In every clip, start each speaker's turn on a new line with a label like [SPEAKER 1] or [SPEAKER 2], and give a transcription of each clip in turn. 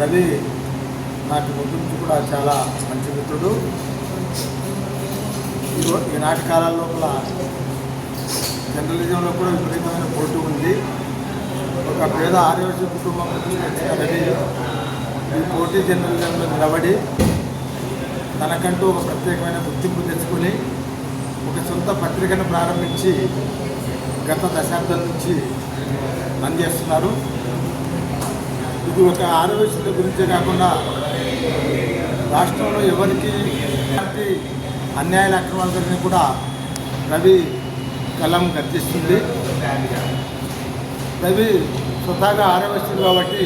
[SPEAKER 1] రవి నాకు ముందు నుంచి కూడా చాలా మంచి మిత్రుడు. ఈనాటి కాలాల లోపల జర్నలిజంలో కూడా విపరీతమైన పోటీ ఉంది. ఒక పేద ఆర్యవైశ్య కుటుంబం నుంచి వచ్చిన రవి ఈ పోటీ జర్నలిజంలో నిలబడి తనకంటూ ఒక ప్రత్యేకమైన గుర్తింపు తెచ్చుకొని ఒక సొంత పత్రికను ప్రారంభించి గత దశాబ్దం నుంచి పనిచేస్తున్నారు. ఇది ఒక ఆర్యవైశ్యుల గురించే కాకుండా రాష్ట్రంలో ఎవరికి అన్యాయాల అక్రమాల గురించి కూడా రవి కలం గర్జిస్తుంది. రవి స్వతహాగా ఆర్యవైశ్యులు కాబట్టి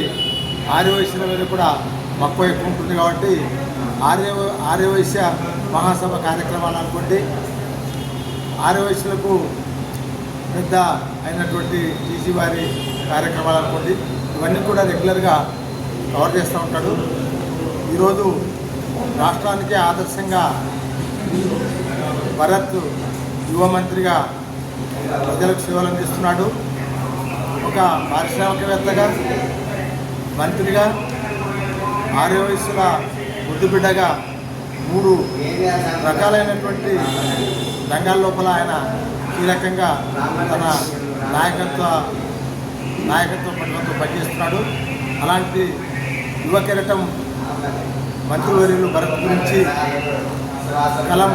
[SPEAKER 1] ఆర్యవైశ్యుల మీద కూడా మక్కువ ఎక్కువ ఉంటుంది కాబట్టి ఆర్యవైశ్య మహాసభ కార్యక్రమాలు అనుకోండి, ఆర్యవైశ్యులకు పెద్ద అయినటువంటి టీసీ వారి కార్యక్రమాలు అనుకోండి, ఇవన్నీ కూడా రెగ్యులర్గా కవర్ చేస్తూ ఉంటాడు. ఈరోజు రాష్ట్రానికి ఆదర్శంగా భరత్ యువ మంత్రిగా ప్రజలకు సేవలు అందిస్తున్నాడు. ఒక పారిశ్రామికవేత్తగా, మంత్రిగా, ఆర్యవైశ్యుల ముద్దుబిడ్డగా 3 రకాలైనటువంటి రంగాల లోపల ఆయన కీలకంగా తన నాయకత్వ పనులతో పనిచేస్తున్నాడు. అలాంటి యువ కెరటం మంత్రివర్యులు భరత్ గురించి కలం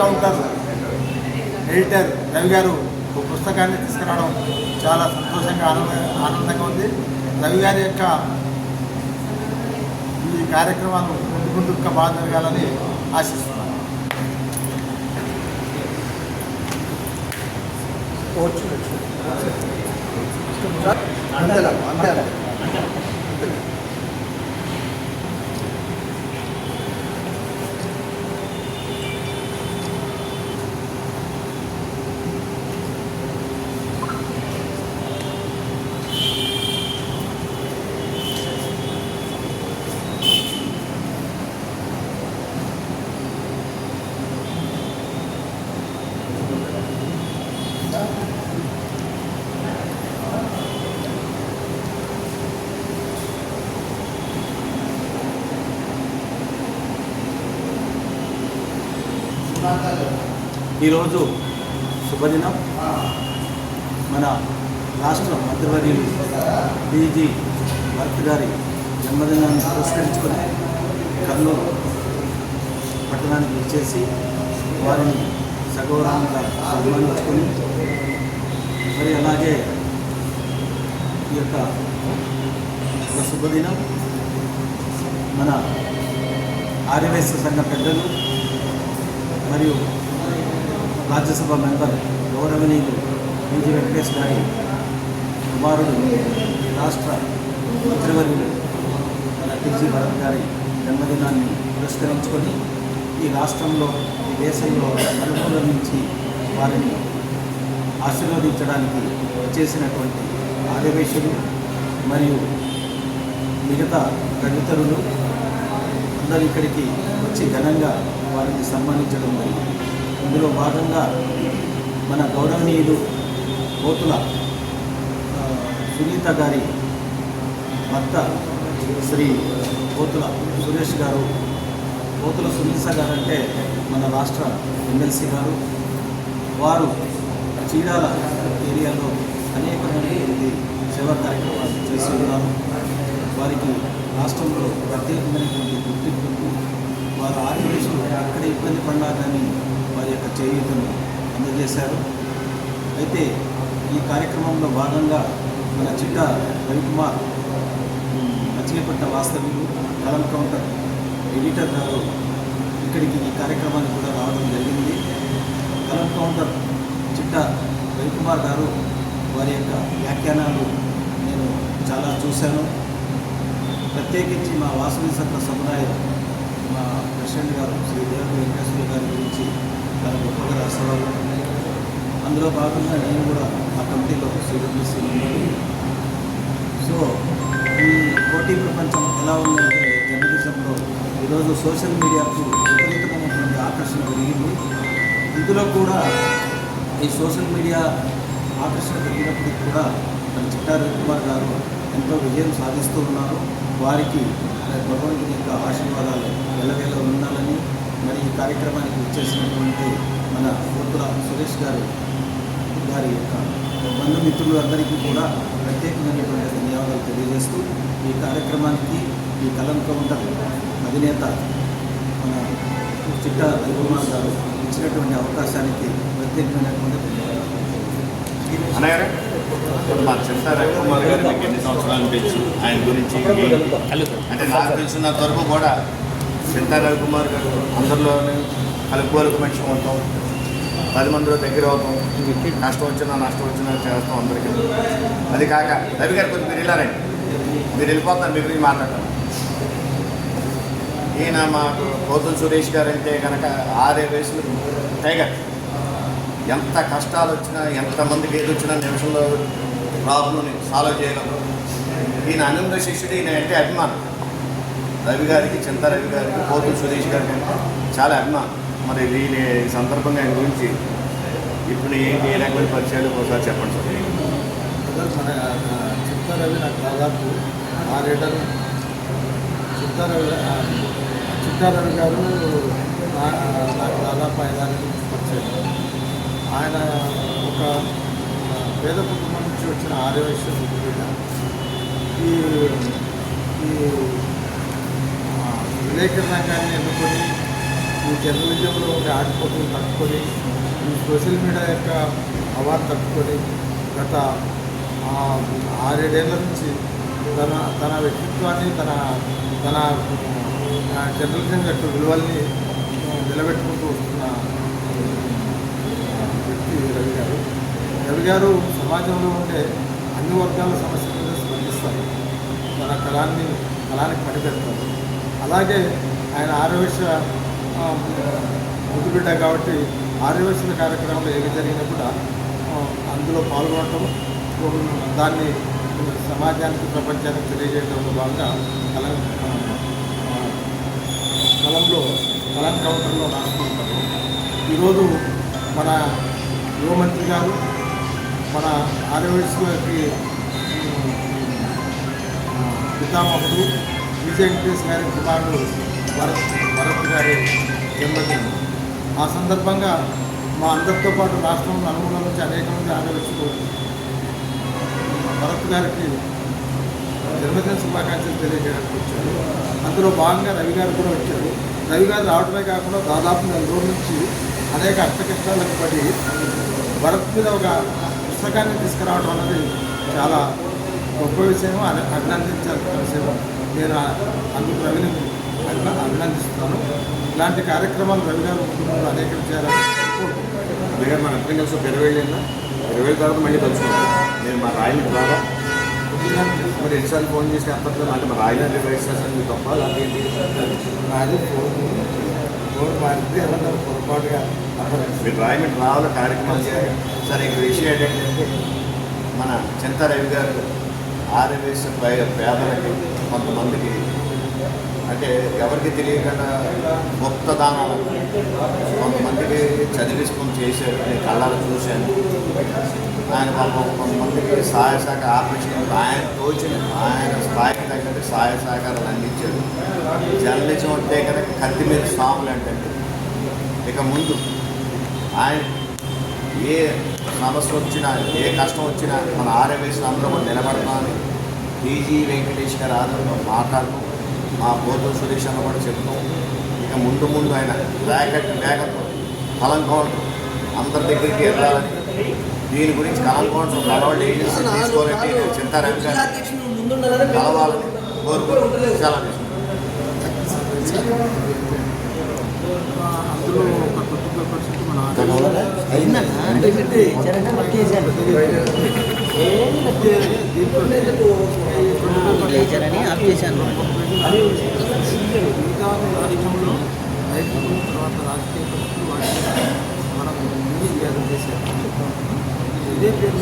[SPEAKER 1] కౌంటర్ ఎడిటర్ రవి గారు ఒక పుస్తకాన్ని తీసుకురావడం చాలా సంతోషంగా ఆనందంగా ఉంది. రవి గారి యొక్క ఈ కార్యక్రమాలు ముందు ఇంకా బాగా జరగాలని ఆశిస్తున్నాను.
[SPEAKER 2] ఈరోజు శుభదినం. మన రాష్ట్ర మంత్రివర్యులు డీజీ భరత్ గారి జన్మదినాన్ని పురస్కరించుకొని కర్నూలు పట్టణానికి వచ్చేసి వారిని సగౌరవంగా సన్మానించుకొని మరి అలాగే ఈ యొక్క శుభదినం మన ఆర్యవైశ్య సంఘ పెద్దలు మరియు రాజ్యసభ మెంబర్ గౌరవనీయులు బీజీ వెంకటేష్ గారి కుమారుడు రాష్ట్ర మంత్రివర్యులు మన టీజీ భరత్ గారి జన్మదినాన్ని పురస్కరించుకొని ఈ రాష్ట్రంలో ఈ దేశంలో నలుమూలల నుంచి వారిని ఆశీర్వదించడానికి వచ్చేసినటువంటి ఆర్యవైశ్యులు మరియు మిగతా తదితరులు అందరూ ఇక్కడికి వచ్చి ఘనంగా వారిని సన్మానించడం జరిగింది. ఇందులో భాగంగా మన గౌరవనీయులు పోతుల సునీత గారి భర్త శ్రీ పోతుల సురేష్ గారు, పోతుల సునీత గారు అంటే మన రాష్ట్ర ఎమ్మెల్సీ గారు. వారు చీరాల ఏరియాలో అనేక మంది సేవా కార్యక్రమాలు చేసి ఉన్నారు. వారికి రాష్ట్రంలో ప్రత్యేకమైనటువంటి గుర్తింపు, వారు ఆర్యవైశ్యులు ఎక్కడ ఇబ్బంది పడినా కానీ వారి యొక్క చేయూతను అందజేశారు. అయితే ఈ కార్యక్రమంలో భాగంగా మన చిట్టా రవికుమార్ మచిలీపట్నం వాస్తవ్యులు కలం కౌంటర్ ఎడిటర్ గారు ఇక్కడికి ఈ కార్యక్రమానికి కూడా రావడం జరిగింది. కలం కౌంటర్ చిట్టా రవికుమార్ గారు వారి యొక్క వ్యాఖ్యానాలు నేను చాలా చూశాను. ప్రత్యేకించి మా వాసవి సంఘ సముదాయం మా ప్రెసిడెంట్ గారు శ్రీ దేవతి వెంకటేశ్వర గారి గురించి చాలా గొప్పగా రాసేవారు. అందులో భాగంగా నేను కూడా ఆ కమిటీలో సిడబ్ల్యూసీ ఉన్నాను. సో ఈ పోటీ ప్రపంచం ఎలా ఉందంటే జర్నలిజంలో ఈరోజు సోషల్ మీడియాకు విపరీతమైనటువంటి ఆకర్షణ పెరిగింది. ఇందులో కూడా ఈ సోషల్ మీడియా ఆకర్షణ పెరిగినప్పటికీ కూడా మన చిట్టా రవికుమార్ గారు ఎంతో విజయం సాధిస్తూ ఉన్నారు. వారికి భగవంతుని యొక్క ఆశీర్వాదాలు ఎల్లవేళ ఉండాలని మరి ఈ కార్యక్రమానికి ఇచ్చేసినటువంటి మన పోతుల సురేష్ గారి యొక్క బంధుమిత్రులు అందరికీ కూడా ప్రత్యేకమైనటువంటి ధన్యవాదాలు తెలియజేస్తూ ఈ కార్యక్రమానికి ఈ కలం కౌంటర్ అధినేత మన చిట్టా రవికుమార్ గారు ఇచ్చినటువంటి అవకాశానికి ప్రత్యేకమైనటువంటి ధన్యవాదాలు.
[SPEAKER 3] అన్నగారు మా చిట్టా రవికుమార్ గారు మీకు ఎన్ని సంవత్సరాలు తెలుసు? ఆయన గురించి అంటే నాకు తెలిసినంత వరకు కూడా చిట్టా రవికుమార్ గారు అందరిలోనే కలుపుకోలుకు మనిషి ఉంటాం, 10 మందిలో దగ్గర అవుతాం, కష్టం వచ్చినా నష్టం వచ్చినా చేస్తాం అందరికీ. అది కాక రవి గారు కొంచెం మీరు వెళ్ళారండి, మీరు వెళ్ళిపోతారు, మీ గురించి మాట్లాడతారు. ఈయన మాకు పోతుల సురేష్ గారు అంటే కనుక 6 వయసులు టైగర్. ఎంత కష్టాలు వచ్చినా ఎంతమందికి ఏది వచ్చినా నిమిషంలో ప్రాబ్లంని సాల్వ్ చేయగలరు. ఈయన అనుంద శిష్యుడు, ఈయన అంటే అభిమానం. రవి గారికి, చింతా రవి గారికి, పోతుల సురేష్ గారికి అంటే చాలా అభిమానం. మరి దీని సందర్భంగా ఆయన గురించి ఇప్పుడు ఏంటి ఏ రకమైన పరిచయాలు ఒకసారి చెప్పండి సార్.
[SPEAKER 1] మన చింతా రవి నాకు దాదాపు 6 ఏళ్ళు. చిట్టా రవి గారు నాకు దాదాపు 5 ఏళ్ళ నుంచి పరిచయం. ఆయన ఒక పేద కుటుంబం నుంచి వచ్చిన 6 వయసు బిడ్డ. ఈ విలేకరు రంగాన్ని ఎన్నుకొని ఈ జర్నలిజంలో ఉండే ఆడిపోతులు తట్టుకొని ఈ సోషల్ మీడియా యొక్క అవార్డు తట్టుకొని గత 6-7 ఏళ్ళ నుంచి తన వ్యక్తిత్వాన్ని తన జర్నలిజం యొక్క విలువల్ని నిలబెట్టుకుంటూ వస్తున్న వ్యక్తి రవి గారు సమాజంలో ఉండే అన్ని వర్గాల సమస్యల మీద స్పందిస్తారు. తన కళానికి పనిపెడతారు. అలాగే ఆయన 6 వయసు ముద్దుబిడ్డ కాబట్టి 6 వయసుల కార్యక్రమంలో ఏమి జరిగినా కూడా అందులో పాల్గొనటం, దాన్ని సమాజానికి ప్రపంచానికి తెలియజేయడంలో భాగంగా కలం కౌంటర్లో రాసుకుంటారు. ఈరోజు మన యువమంత్రి గారు మన 6 వయసులకి పితామహుడు విజయ్ వెంకటేష్ గారి కుమారుడు భరత్ గారి జన్మదినం. ఆ సందర్భంగా మా అందరితో పాటు రాష్ట్రంలో నలుమూల నుంచి అనేక మంది 6 వయసులు భరత్ గారికి జన్మదిన శుభాకాంక్షలు తెలియజేయడానికి వచ్చారు. అందులో భాగంగా రవి గారు కూడా వచ్చారు. రవి గారు రావడమే కాకుండా దాదాపు 4 రోజుల నుంచి అనేక అష్టకష్టాలకు పడి భరత్ మీద ఒక పుస్తకాన్ని తీసుకురావడం అనేది చాలా గొప్ప విషయం, అభినందించాల్సిన విషయం. నేను అందుకు రవిని అభినందిస్తున్నాను. ఇలాంటి కార్యక్రమాలు రవి గారు ముందు అనేక విషయాలు
[SPEAKER 3] దగ్గర మన అర్థం కలిసి 20 ఏళ్ళ 20 తర్వాత మళ్ళీ కలుసుకున్నాను. నేను మా రాయలకి రాగా మరి ఎన్నిసార్లు ఫోన్ చేసి అప్పట్లో అంటే మా రాయలంటే రిజిస్ట్రేషన్ మీకు తప్ప అలాంటి
[SPEAKER 1] నాది ఫోన్ మారితే ఏమన్నా పొరపాటుగా
[SPEAKER 3] మీరు రాయమంటే రావాలి కార్యక్రమాలు చేయాలి. సరే ఇంక విషయం ఏంటంటే మన చింతా రవి గారు 6 వయసు పేదలకి కొంతమందికి అంటే ఎవరికి తెలియకుండా గొప్ప దానాలు కొంతమందికి చదివిస్తాం చేశారు. నేను కళ్ళాలు చూశాను. ఆయన పాపం కొంతమందికి సహాయ సహకార ఆపరేషన్ ఆయన తోచిన ఆయన స్థాయికి తగ్గట్టు సహాయ సహకారాలు అందించారు. జర్నలిజం అంటే కనుక కత్తి మీద స్వాములు అంటే ఇక ముందు ఆయన ఏ సమస్య వచ్చినా ఏ కష్టం వచ్చినా మన 6 వయసులో అందరూ కూడా నిలబడతామని టీజీ వెంకటేష్ గారి ఆధారంలో మాట్లాడుతూ మా పోతుల సురేష్ అన్న కూడా చెప్తాం. ఇక ముందు ఆయన వేగంతో కలం కౌంటర్ అందరి దగ్గరికి వెళ్ళాలని దీని గురించి కలం కౌంటర్ కలవాళ్ళు ఏజెన్సీ తీసుకోవాలంటే చింతా రవి గారు కలవాలని కోరుకుంటూ చాలా
[SPEAKER 1] అందులో ఒక 95% మన రాష్ట్రంలో రైతులు తర్వాత రాజకీయ పక్షులు వాటిని మనం ముందు చేశారు. ఇదే పేరు